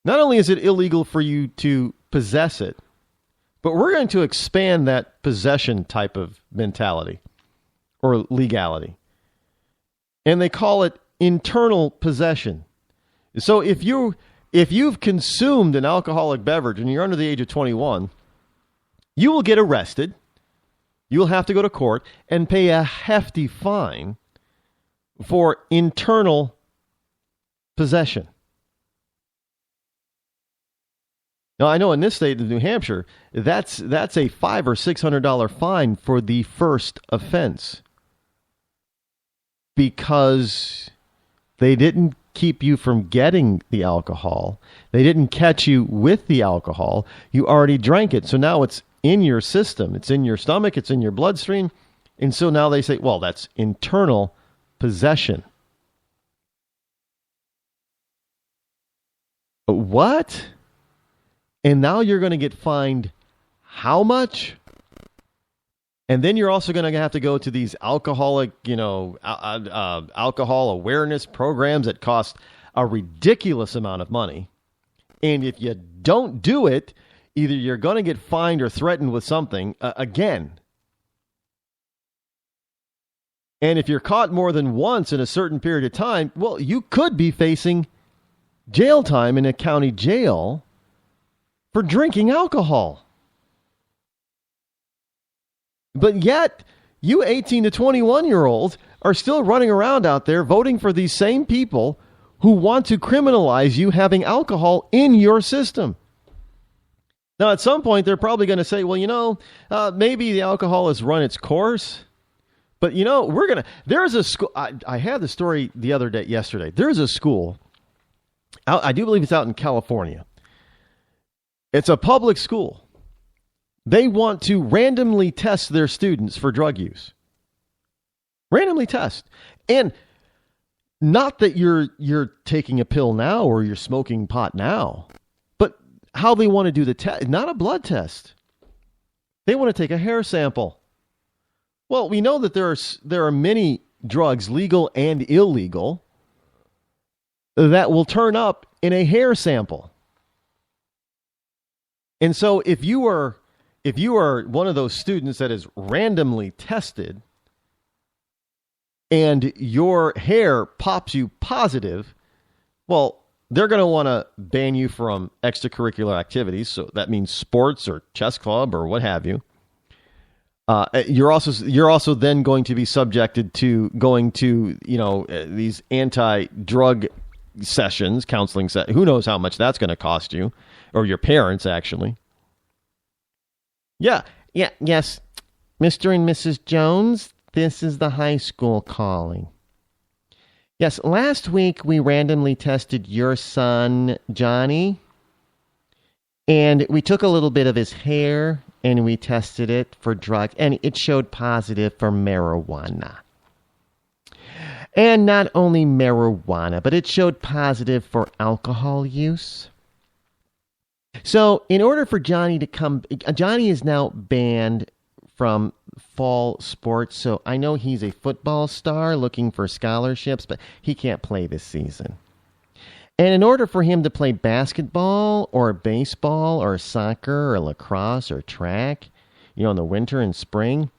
Not only is it illegal for you to possess it, but we're going to expand that possession type of mentality or legality. And they call it internal possession. So if you've consumed an alcoholic beverage and you're under the age of 21, you will get arrested. You will have to go to court and pay a hefty fine for internal possession. Now, I know in this state of New Hampshire, that's a $500 or $600 fine for the first offense, because they didn't keep you from getting the alcohol. They didn't catch you with the alcohol. You already drank it. So now it's in your system. It's in your stomach. It's in your bloodstream. And so now they say, well, that's internal possession. What? And now you're going to get fined how much? And then you're also going to have to go to these alcoholic, alcohol awareness programs that cost a ridiculous amount of money. And if you don't do it, either you're going to get fined or threatened with something again. And if you're caught more than once in a certain period of time, well, you could be facing jail time in a county jail for drinking alcohol. But yet, you 18 to 21-year-olds are still running around out there voting for these same people who want to criminalize you having alcohol in your system. Now, at some point, they're probably going to say, well, maybe the alcohol has run its course. But, there's a school. I had the story yesterday. There's a school. I do believe it's out in California. It's a public school. They want to randomly test their students for drug use. Randomly test. And not that you're taking a pill now or you're smoking pot now, but how they want to do the test. Not a blood test. They want to take a hair sample. Well, we know that there are many drugs, legal and illegal, that will turn up in a hair sample. And so if you are one of those students that is randomly tested and your hair pops you positive, well, they're going to want to ban you from extracurricular activities. So that means sports or chess club or what have you. You're also then going to be subjected to going to, these anti-drug sessions, counseling sessions. Who knows how much that's going to cost you, or your parents, actually. Yes. Mr. and Mrs. Jones, this is the high school calling. Yes, last week we randomly tested your son, Johnny, and we took a little bit of his hair and we tested it for drugs, and it showed positive for marijuana. And not only marijuana, but it showed positive for alcohol use. So in order for Johnny to come, Johnny is now banned from fall sports. So I know he's a football star looking for scholarships, but he can't play this season. And in order for him to play basketball or baseball or soccer or lacrosse or track, in the winter and spring,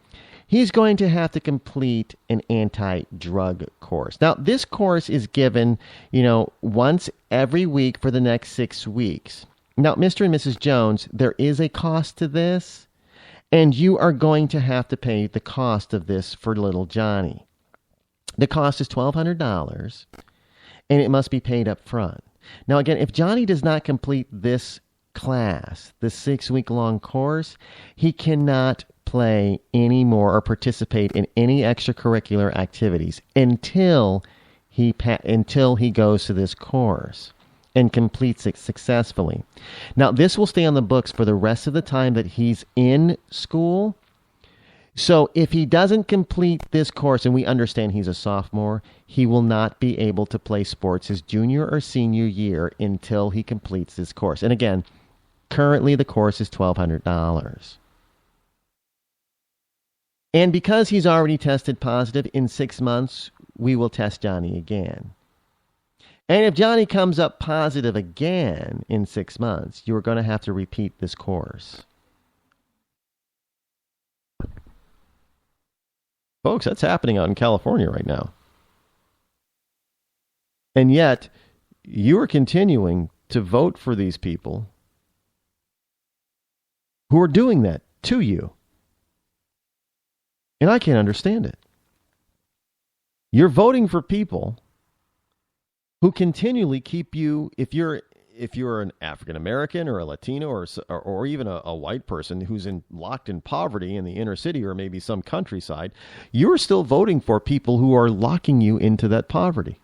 he's going to have to complete an anti-drug course. Now, this course is given, once every week for the next 6 weeks. Now, Mr. and Mrs. Jones, there is a cost to this, and you are going to have to pay the cost of this for little Johnny. The cost is $1,200, and it must be paid up front. Now, again, if Johnny does not complete this class, this 6-week-long course, he cannot play anymore or participate in any extracurricular activities until he goes to this course and completes it successfully. Now, this will stay on the books for the rest of the time that he's in school. So if he doesn't complete this course, and we understand he's a sophomore, he will not be able to play sports his junior or senior year until he completes this course. And again, currently the course is $1,200. And because he's already tested positive, in 6 months, we will test Johnny again. And if Johnny comes up positive again in 6 months, you're going to have to repeat this course. Folks, that's happening out in California right now. And yet, you are continuing to vote for these people who are doing that to you. And I can't understand it. You're voting for people who continually keep you, if you're an African American or a Latino or even a white person who's locked in poverty in the inner city or maybe some countryside, you're still voting for people who are locking you into that poverty.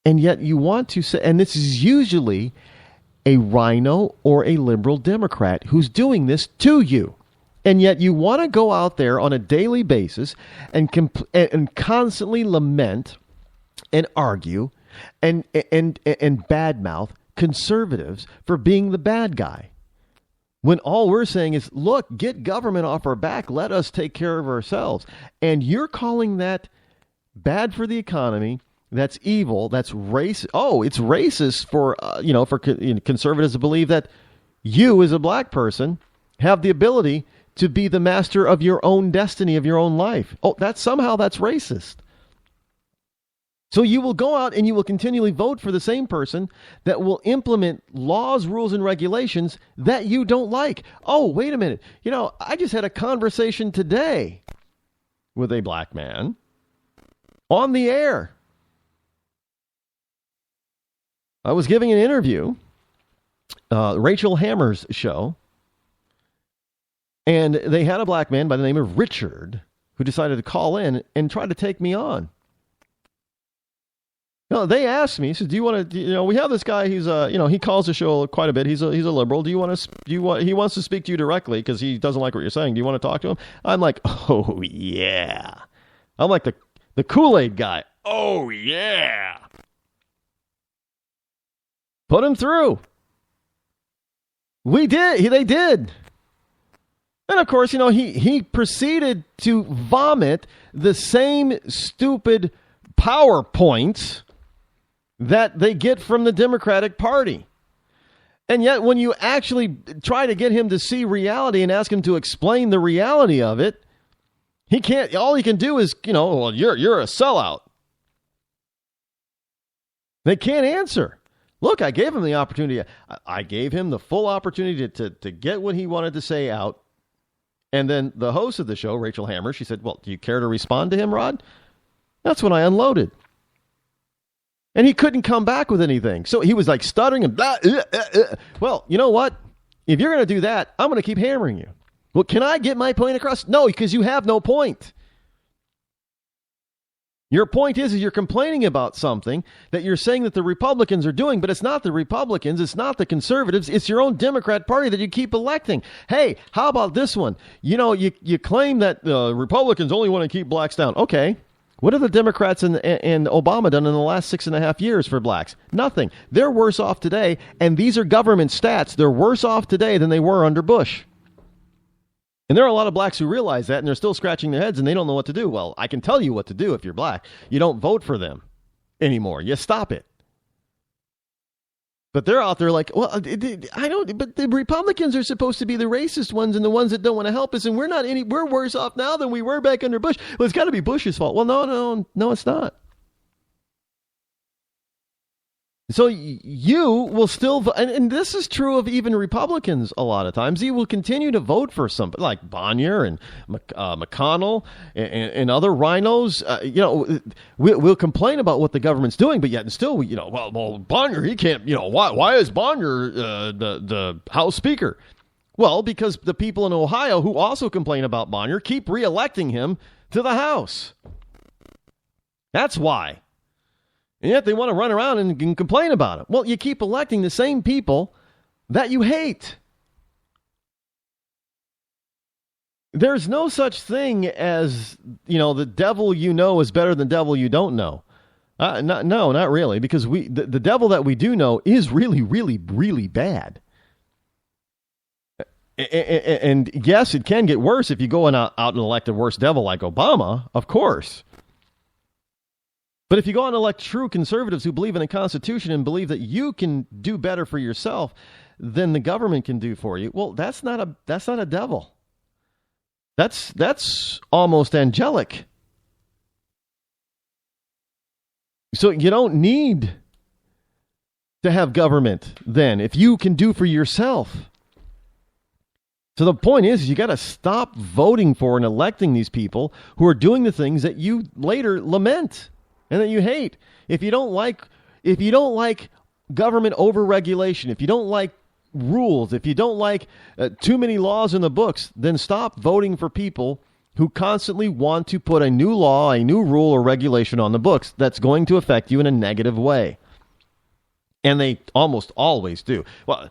And yet you want to say, and this is usually a rhino or a liberal Democrat who's doing this to you. And yet you want to go out there on a daily basis and constantly lament and argue and badmouth conservatives for being the bad guy. When all we're saying is, look, get government off our back. Let us take care of ourselves. And you're calling that bad for the economy. That's evil. That's race. Oh, it's racist for conservatives to believe that you as a black person have the ability to be the master of your own destiny, of your own life. Oh, that's racist. So you will go out and you will continually vote for the same person that will implement laws, rules, and regulations that you don't like. Oh, wait a minute. I just had a conversation today with a black man on the air. I was giving an interview, Rachel Hammer's show, and they had a black man by the name of Richard who decided to call in and try to take me on. No, they asked me, he said, do you want to, we have this guy, he's, he calls the show quite a bit. He's a liberal. He wants to speak to you directly because he doesn't like what you're saying. Do you want to talk to him? I'm like, oh, yeah. I'm like the Kool-Aid guy. Oh, yeah. Put him through. We did. They did. And of course, he proceeded to vomit the same stupid PowerPoints that they get from the Democratic Party. And yet when you actually try to get him to see reality and ask him to explain the reality of it, he can't. All he can do is, well, you're a sellout. They can't answer. Look, I gave him the opportunity. I gave him the full opportunity to get what he wanted to say out. And then the host of the show, Rachel Hammer, she said, well, do you care to respond to him, Rod? That's when I unloaded. And he couldn't come back with anything. So he was like stuttering and blah, Well, you know what? If you're going to do that, I'm going to keep hammering you. Well, can I get my point across? No, because you have no point. Your point is you're complaining about something that you're saying that the Republicans are doing, but it's not the Republicans, it's not the conservatives, it's your own Democrat Party that you keep electing. Hey, how about this one? You claim that Republicans only want to keep blacks down. Okay, what have the Democrats and Obama done in the last 6.5 years for blacks? Nothing. They're worse off today, and these are government stats. They're worse off today than they were under Bush. And there are a lot of blacks who realize that, and they're still scratching their heads, and they don't know what to do. Well, I can tell you what to do if you're black. You don't vote for them anymore. You stop it. But they're out there like, well, I don't. But the Republicans are supposed to be the racist ones and the ones that don't want to help us, and we're worse off now than we were back under Bush. Well, it's got to be Bush's fault. Well, no, it's not. So you will still, and this is true of even Republicans a lot of times, you will continue to vote for somebody like Bonnier and McConnell and other rhinos. We'll complain about what the government's doing, but yet and still, well, Bonnier, he can't, why is Bonnier the House Speaker? Well, because the people in Ohio who also complain about Bonnier keep reelecting him to the House. That's why. And yet they want to run around and complain about it. Well, you keep electing the same people that you hate. There's no such thing as, the devil you know is better than devil you don't know. Not really, because the devil that we do know is really, really, really bad. And yes, it can get worse if you go out and elect a worse devil like Obama, of course. But if you go out and elect true conservatives who believe in the Constitution and believe that you can do better for yourself than the government can do for you, well, that's not a devil. That's almost angelic. So you don't need to have government then if you can do for yourself. So the point is you got to stop voting for and electing these people who are doing the things that you later lament and that you hate. If you don't like government overregulation, if you don't like rules, if you don't like too many laws in the books, then stop voting for people who constantly want to put a new law, a new rule or regulation on the books that's going to affect you in a negative way. And they almost always do. Well,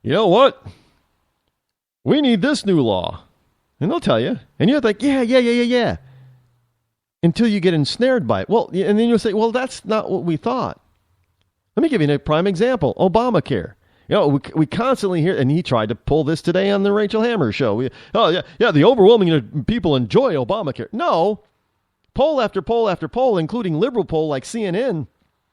you know what? We need this new law. And they'll tell you. And you're like, yeah. Until you get ensnared by it. Well, and then you'll say, well, that's not what we thought. Let me give you a prime example. Obamacare. You know, we constantly hear, and he tried to pull this today on the Rachel Hammer show. The overwhelming people enjoy Obamacare. No. Poll after poll after poll, including liberal poll like CNN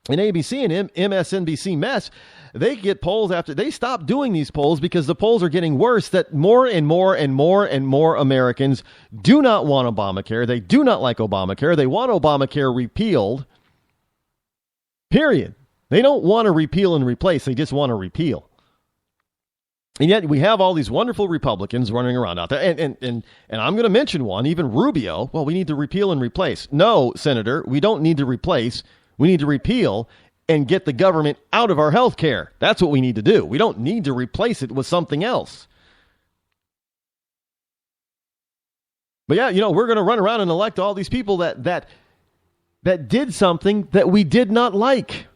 and ABC and MSNBC mess, they get polls after they stop doing these polls because the polls are getting worse, that more and more and more and more Americans do not want Obamacare. They do not like Obamacare. They want Obamacare repealed. Period. They don't want to repeal and replace. They just want to repeal. And yet we have all these wonderful Republicans running around out there. And I'm going to mention one, even Rubio. Well, we need to repeal and replace. No, Senator, we don't need to replace. We need to repeal and get the government out of our health care. That's what we need to do. We don't need to replace it with something else. But yeah, we're going to run around and elect all these people that did something that we did not like.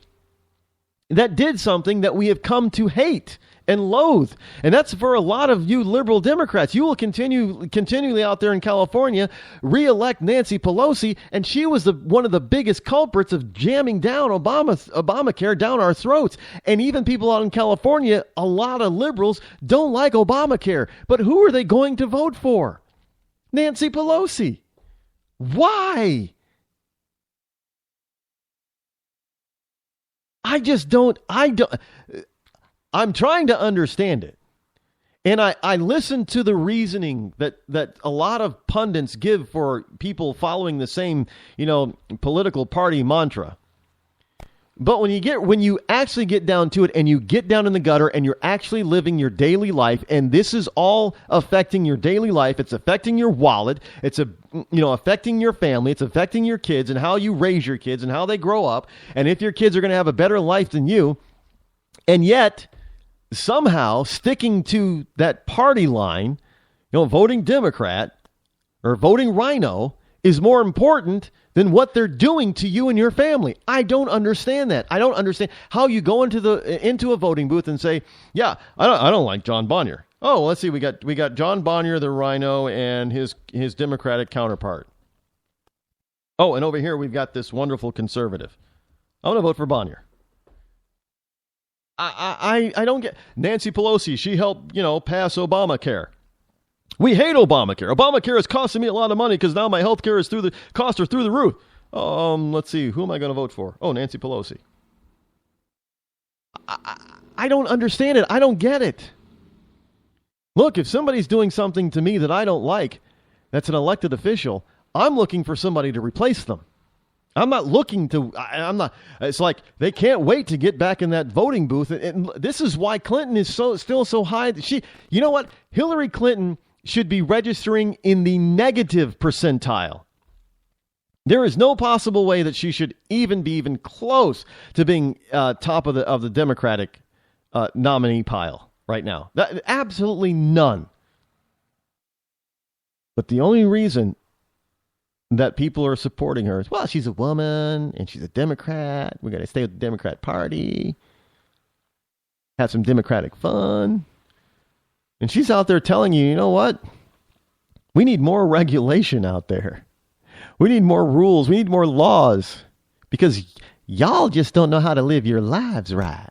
That did something that we have come to hate and loathe. And that's for a lot of you liberal Democrats. You will continually out there in California reelect Nancy Pelosi, and she was one of the biggest culprits of jamming down Obamacare down our throats. And even people out in California, a lot of liberals don't like Obamacare. But who are they going to vote for? Nancy Pelosi. Why? I'm trying to understand it. And I listen to the reasoning that a lot of pundits give for people following the same, political party mantra. But when you actually get down to it and you get down in the gutter and you're actually living your daily life, and this is all affecting your daily life, it's affecting your wallet, it's affecting your family, it's affecting your kids and how you raise your kids and how they grow up, and if your kids are going to have a better life than you, and yet somehow sticking to that party line, voting Democrat or voting Rhino is more important than what they're doing to you and your family. I don't understand that. I don't understand how you go into a voting booth and say, yeah, I don't like John Bonnier. Oh, let's see, we got John Bonnier, the Rhino, and his Democratic counterpart. Oh, and over here we've got this wonderful conservative. I want to vote for Bonnier. I don't get Nancy Pelosi. She helped, pass Obamacare. We hate Obamacare. Obamacare is costing me a lot of money because now my health care is costs are through the roof. Let's see. Who am I going to vote for? Oh, Nancy Pelosi. I don't understand it. I don't get it. Look, if somebody's doing something to me that I don't like, that's an elected official, I'm looking for somebody to replace them. I'm not looking to, it's like they can't wait to get back in that voting booth. And this is why Clinton is still so high. You know what? Hillary Clinton should be registering in the negative percentile. There is no possible way that she should even be close to being top of the Democratic nominee pile right now. Absolutely none. But the only reason that people are supporting her is, well, she's a woman and she's a Democrat. We got to stay with the Democrat Party, have some Democratic fun. And she's out there telling you, you know what? We need more regulation out there. We need more rules. We need more laws because y'all just don't know how to live your lives right.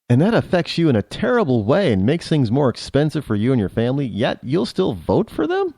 And that affects you in a terrible way and makes things more expensive for you and your family, yet you'll still vote for them?